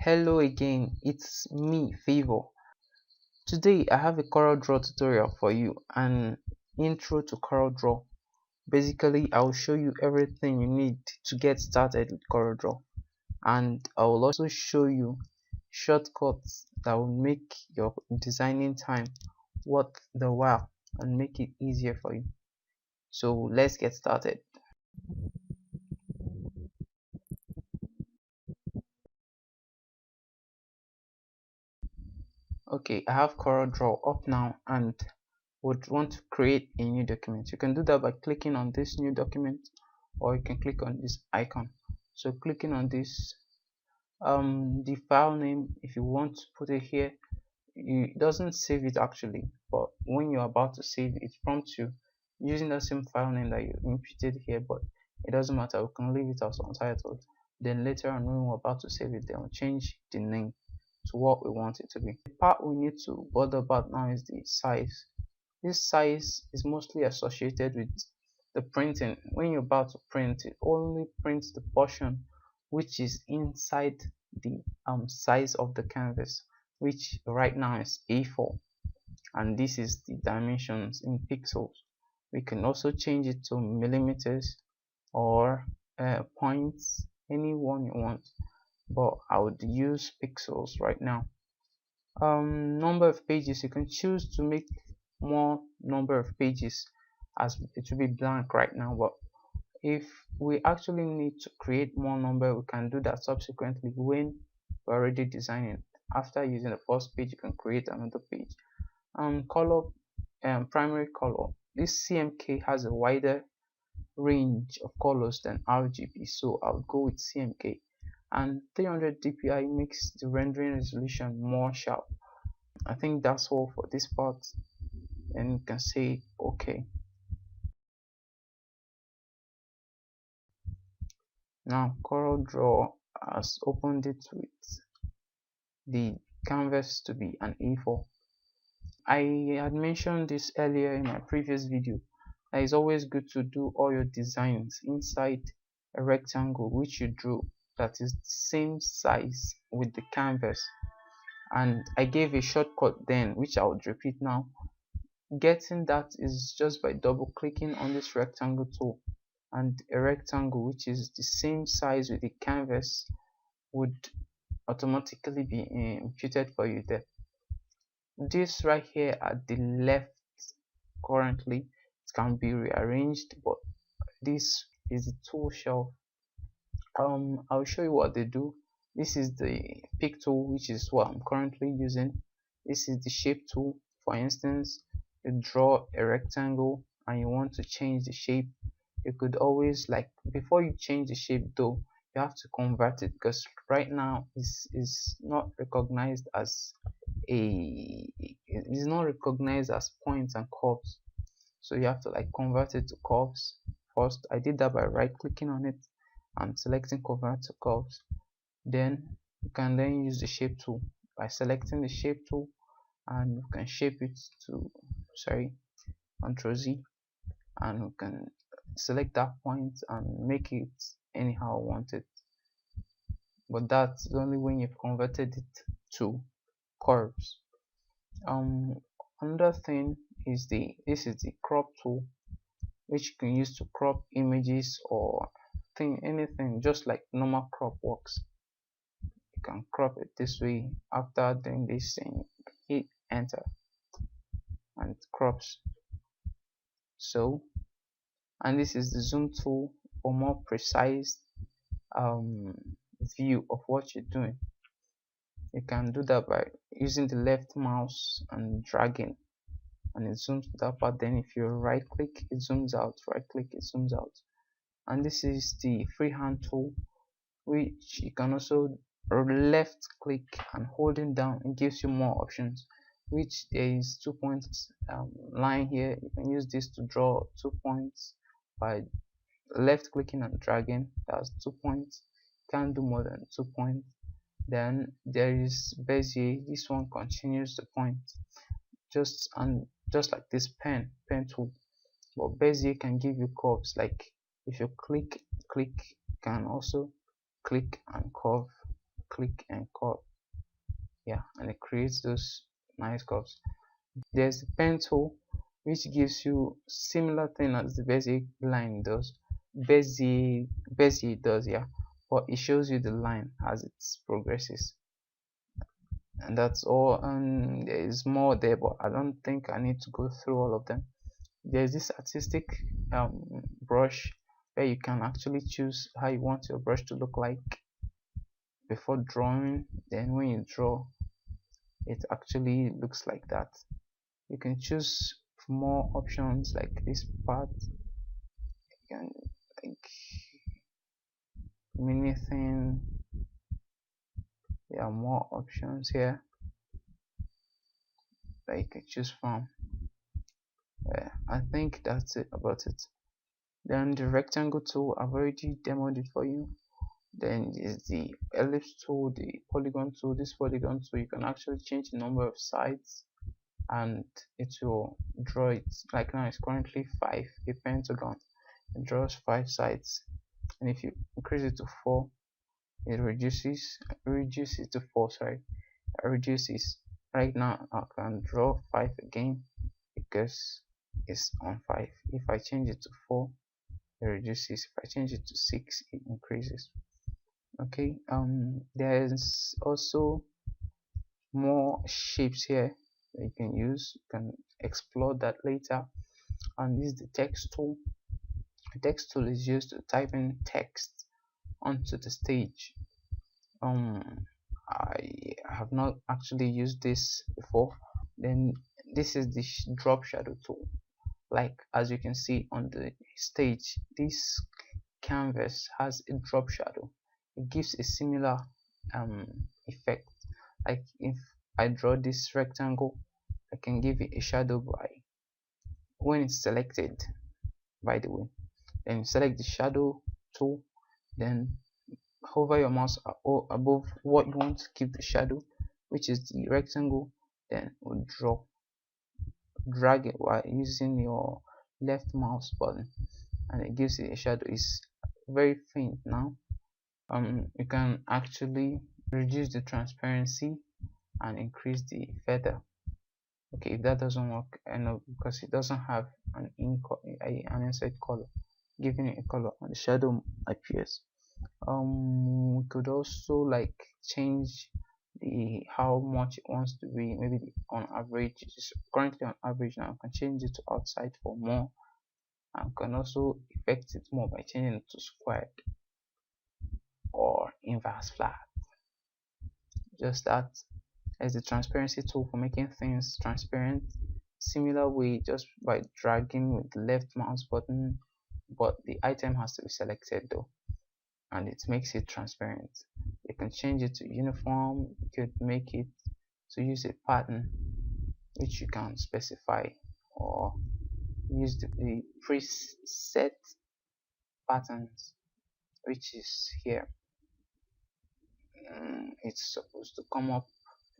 Hello again, it's me, Favor. Today I have a CorelDraw tutorial for you, an intro to CorelDraw. Basically, I'll show you everything you need to get started with CorelDraw, and I will also show you shortcuts that will make your designing time worth the while and make it easier for you. So let's get started. Okay, I have CorelDraw up now and would want to create a new document. You can do that by clicking on this new document, or you can click on this icon. So clicking on this, the file name, if you want to put it here, it doesn't save it actually, but when you're about to save it, it prompts you using the same file name that you inputted here, but it doesn't matter, we can leave it as untitled. Then later on, when we're about to save it, then we'll change the name to what we want it to be. The part we need to bother about now is the size. This size is mostly associated with the printing. When you're about to print, it only prints the portion which is inside the size of the canvas, which right now is A4, and this is the dimensions in pixels. We can also change it to millimeters or points, any one you want, but I would use pixels right now. Number of pages, you can choose to make more number of pages, as it will be blank right now, but if we actually need to create more number, we can do that subsequently when we're already designing. After using the first page, you can create another page. Color, primary color, this CMK has a wider range of colors than RGB, so I'll go with CMK. And 300 dpi makes the rendering resolution more sharp. I think that's all for this part, and you can say okay. Now CorelDraw has opened it with the canvas to be an A4. I had mentioned this earlier in my previous video, that it's always good to do all your designs inside a rectangle which you drew that is the same size with the canvas. And I gave a shortcut then, which I would repeat now. Getting that is just by double clicking on this rectangle tool, and a rectangle which is the same size with the canvas would automatically be imputed for you there. This right here at the left, currently it can be rearranged, but this is the tool shelf. I'll show you what they do. This is the pick tool, which is what I'm currently using. This is the shape tool. For instance, you draw a rectangle and you want to change the shape, you could always, like, before you change the shape though, you have to convert it, because right now is not recognized as points and curves, so you have to like convert it to curves first. I did that by right clicking on it and selecting convert to curves. Then you can then use the shape tool by selecting the shape tool, and you can shape it to, Ctrl Z, and we can select that point and make it anyhow I want it, but that's only when you've converted it to curves. Another thing is this is the crop tool, which you can use to crop images or anything, just like normal crop works. You can crop it this way. After doing this thing, hit enter and it crops. So, and this is the zoom tool for more precise view of what you're doing. You can do that by using the left mouse and dragging, and it zooms to that part. Then if you right click, it zooms out, right click, it zooms out. And this is the freehand tool, which you can also left click and holding down, it gives you more options, which there is 2 points line here. You can use this to draw 2 points by left clicking and dragging. That's 2 points. Can't do more than 2 points. Then there is Bezier. This one continues the point, just like this pen tool, but Bezier can give you curves. Like if you click, you can also click and curve, click and curve. Yeah, and it creates those nice curves. There's the pen tool, which gives you similar thing as the basic line does. Bezier does, yeah, but it shows you the line as it progresses. And that's all. And there is more there, but I don't think I need to go through all of them. There's this artistic brush where you can actually choose how you want your brush to look like before drawing. Then when you draw, it actually looks like that. You can choose more options like this part. You can like mini thing. There are more options here that you can choose from. I think that's it about it. Then the rectangle tool, I've already demoed it for you. Then is the ellipse tool, the polygon tool. This polygon tool, you can actually change the number of sides and it will draw it. Like now it's currently 5, a pentagon. It draws 5 sides, and if you increase it to 4, it reduces to 4, sorry, it reduces. Right now I can draw 5 again because it's on 5. If I change it to 4, it reduces. If I change it to 6, it increases. Okay, there's also more shapes here that you can use. You can explore that later. And this is the text tool. The text tool is used to type in text onto the stage. I have not actually used this before. Then this is the drop shadow tool. Like as you can see on the stage, this canvas has a drop shadow. It gives a similar effect. Like if I draw this rectangle, I can give it a shadow by when it's selected, by the way. Then select the shadow tool, then hover your mouse above what you want to keep the shadow, which is the rectangle. Then we'll drag it while using your left mouse button, and it gives it a shadow. It's very faint now. You can actually reduce the transparency and increase the feather. Okay, if that doesn't work, I know, because it doesn't have an inside color giving it a color, and the shadow appears. We could also like change the how much it wants to be. Maybe on average, it's currently on average now. I can change it to outside for more, and can also effect it more by changing it to squared or inverse flat. Just that. As the transparency tool for making things transparent. Similar way, just by dragging with the left mouse button, but the item has to be selected though, and it makes it transparent. You can change it to uniform. You could make it to use a pattern which you can specify, or use the preset patterns which is here. It's supposed to come up.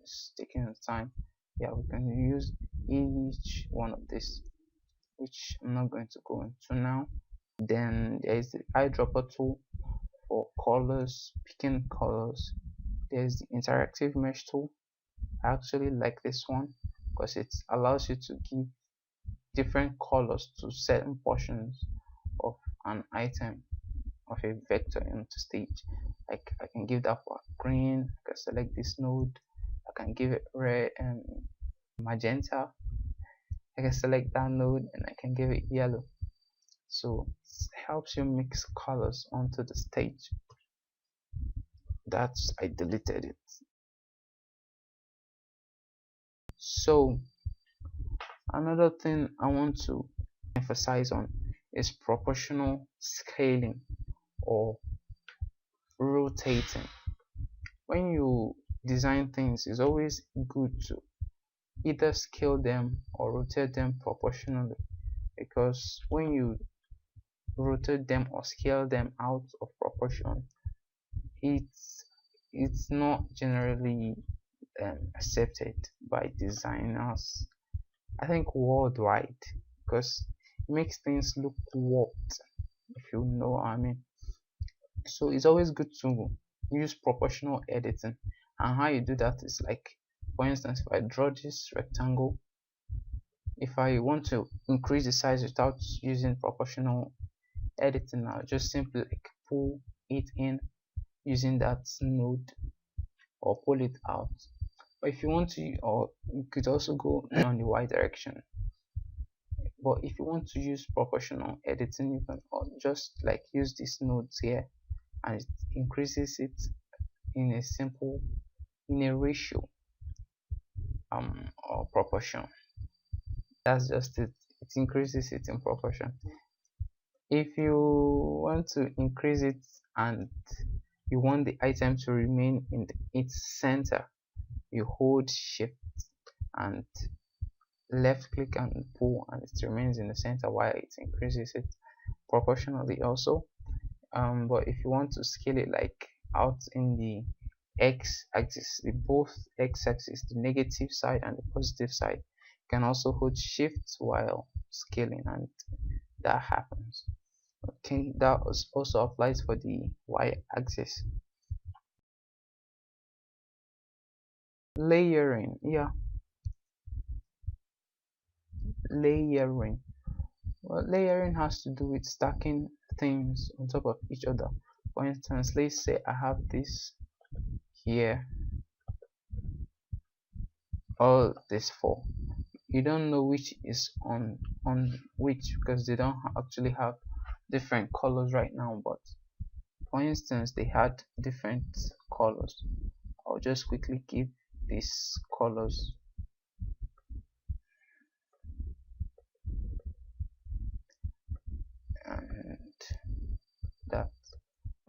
It's taking the time. Yeah, we can use each one of this, which I'm not going to go into now. Then there is the eyedropper tool for colors, picking colors. There's the interactive mesh tool. I actually like this one because it allows you to give different colors to certain portions of an item, of a vector into stage. Like I can give that part green. I can select this node. I can give it red and magenta. I can select that node and I can give it yellow. So it helps you mix colors onto the stage. That's, I deleted it. So another thing I want to emphasize on is proportional scaling or rotating. When you design things, it's always good to either scale them or rotate them proportionally, because when you rotate them or scale them out of proportion, it's not generally accepted by designers, I think worldwide, because it makes things look warped, if you know what I mean. So it's always good to use proportional editing. And how you do that is like, for instance, if I draw this rectangle, if I want to increase the size without using proportional editing, I'll just simply like pull it in using that node, or pull it out. But if you want to, or you could also go on the y direction. But if you want to use proportional editing, you can just like use these nodes here, and it increases it in a simple, in a ratio or proportion. That's just it. It increases it in proportion. If you want to increase it and you want the item to remain in its center, you hold shift and left click and pull, and it remains in the center while it increases it proportionally also. But if you want to scale it like out in the x-axis, the both x-axis, the negative side and the positive side, you can also hold shift while scaling, and that happens. Okay, that also applies for the y-axis. Layering, yeah, layering. Well, layering has to do with stacking things on top of each other. For instance, let's say I have this here, all this four. You don't know which is on which, because they don't actually have different colors right now. But for instance, they had different colors. I'll just quickly give these colors. And that.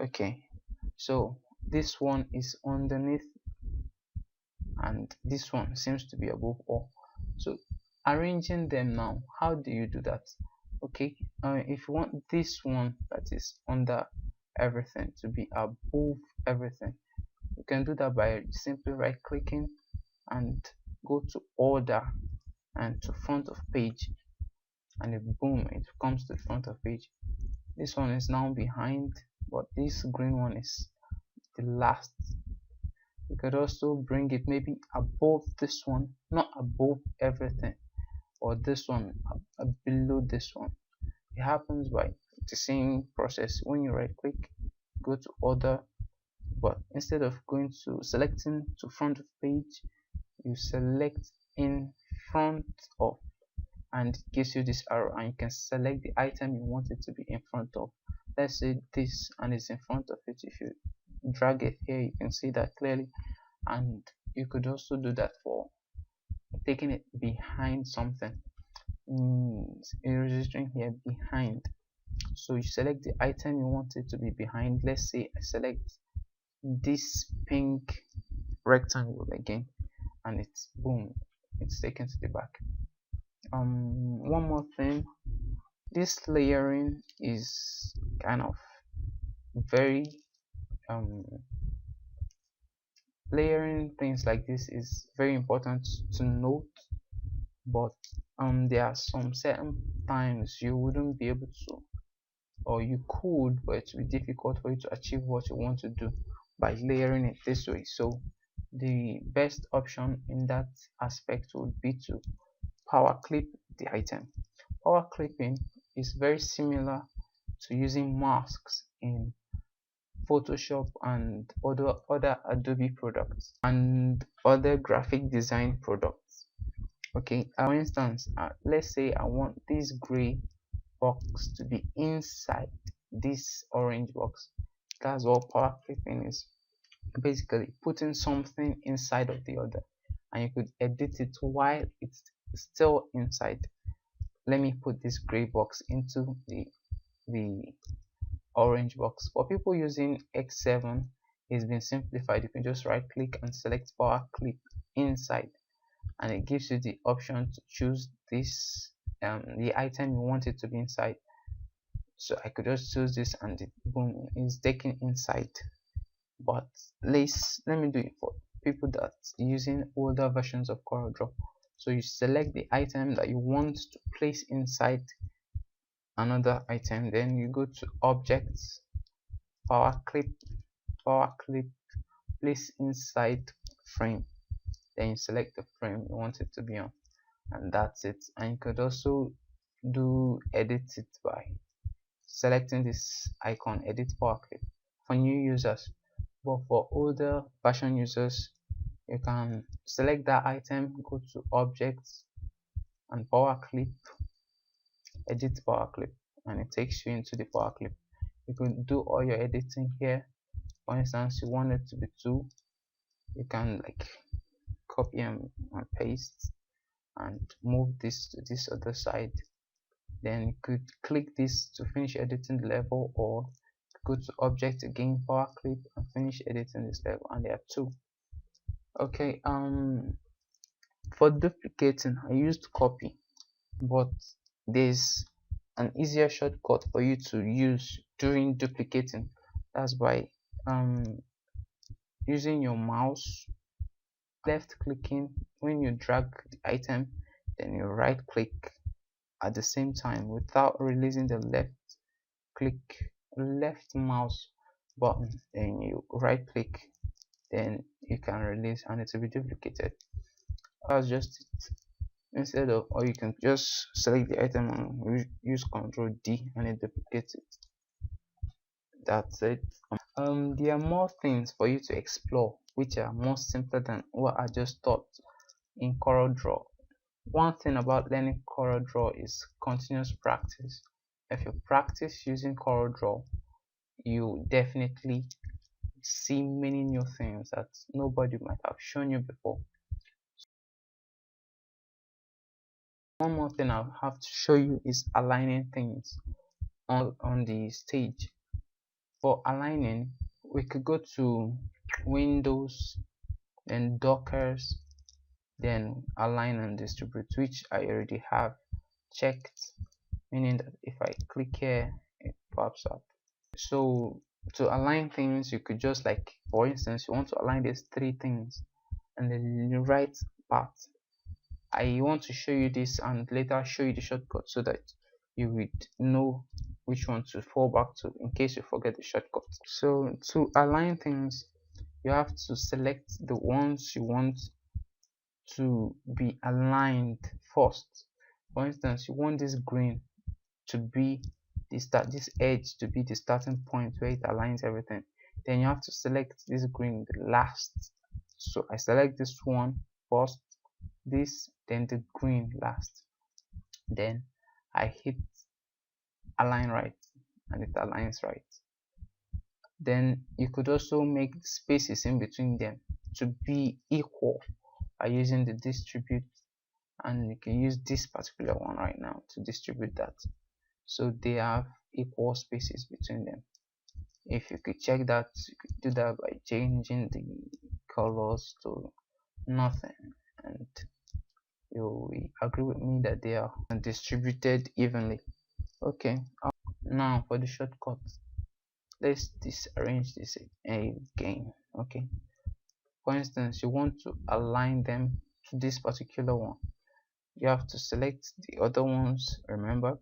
Okay, so this one is underneath and this one seems to be above all. So arranging them now, how do you do that? Okay, if you want this one that is under everything to be above everything, you can do that by simply right clicking and go to order and to front of page, and boom, it comes to the front of page. This one is now behind, but this green one is the last. You could also bring it maybe above this one, not above everything, or this one below this one. It happens by the same process. When you right click, go to order, but instead of going to selecting to front of page, you select in front of, and it gives you this arrow, and you can select the item you want it to be in front of. Let's say this, and it's in front of it. If you drag it here, you can see that clearly. And you could also do that for taking it behind something. Registering here behind, so you select the item you want it to be behind. Let's say I select this pink rectangle again, and it's boom, it's taken to the back. One more thing, this layering is kind of very layering things like this is very important to note, but there are some certain times you wouldn't be able to, or you could, but it will be difficult for you to achieve what you want to do by layering it this way. So the best option in that aspect would be to power clip the item. Power clipping is very similar to using masks in Photoshop and other Adobe products and other graphic design products. Okay, for instance, let's say I want this gray box to be inside this orange box. That's what power clipping is. Basically putting something inside of the other, and you could edit it while it's still inside. Let me put this gray box into the orange box. For people using X7, it's been simplified. You can just right click and select power clip inside, and it gives you the option to choose this the item you want it to be inside. So I could just choose this, and it boom is taken inside. But let me do it for people that using older versions of CorelDraw. So you select the item that you want to place inside another item, then you go to objects, power clip, power clip, place inside frame, then you select the frame you want it to be on, and that's it. And you could also do edit it by selecting this icon, edit power clip, for new users. But for older version users, you can select that item, go to objects and power clip, edit power clip, and it takes you into the power clip. You can do all your editing here. For instance, you want it to be 2, you can like copy and paste and move this to this other side. Then you could click this to finish editing the level, or go to object again, power clip, and finish editing this level. And there are 2. Okay, for duplicating I used copy, but there's an easier shortcut for you to use during duplicating. That's by using your mouse, left clicking. When you drag the item, then you right click at the same time without releasing the left mouse button, then you right click, then you can release and it will be duplicated. That's just it. Instead of, or you can just select the item and use Ctrl D and it duplicates it. That's it. There are more things for you to explore which are more simpler than what I just taught in CorelDraw. One thing about learning CorelDraw is continuous practice. If you practice using CorelDraw, you definitely see many new things that nobody might have shown you before. One more thing I have to show you is aligning things on the stage. For aligning, we could go to Windows, then Dockers, then align and distribute, which I already have checked, meaning that if I click here, it pops up. So to align things, you could just, like, for instance, you want to align these 3 things, and then the right part. I want to show you this and later show you the shortcut so that you would know which one to fall back to in case you forget the shortcut. So to align things, you have to select the ones you want to be aligned first. For instance, you want this green to be this edge to be the starting point where it aligns everything. Then you have to select this green the last. So I select this one first, this, then the green last. Then I hit align right and it aligns right. Then you could also make spaces in between them to be equal by using the distribute, and you can use this particular one right now to distribute that so they have equal spaces between them. If you could check that, you could do that by changing the colors to nothing, and you will agree with me that they are distributed evenly. Okay, now for the shortcut, let's disarrange this again. Okay, for instance, you want to align them to this particular one, you have to select the other ones, remember,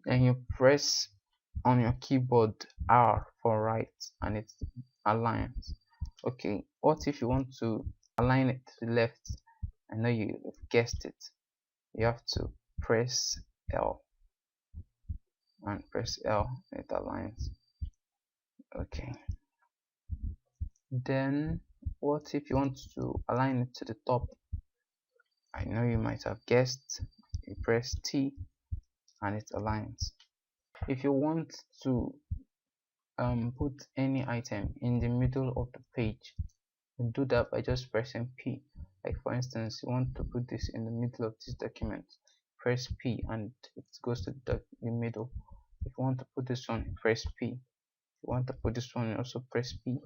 then you press on your keyboard R for right and it aligns. Okay, what if you want to align it to the left? I know you've guessed it, you have to press L and press L, it aligns. Okay, then what if you want to align it to the top? I know you might have guessed, you press T and it aligns. If you want to put any item in the middle of the page, you do that by just pressing P. Like for instance, you want to put this in the middle of this document, press P and it goes to the middle. If you want to put this one, press P. If you want to put this one, also press P,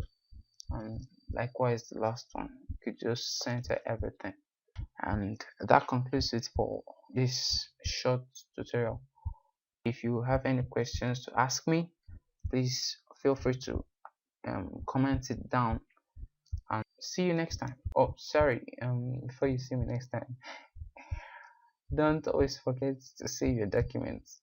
and likewise the last one. You could just center everything. And that concludes it for this short tutorial. If you have any questions to ask me, please feel free to comment it down, and see you next time. Oh, sorry, before you see me next time, don't always forget to save your documents.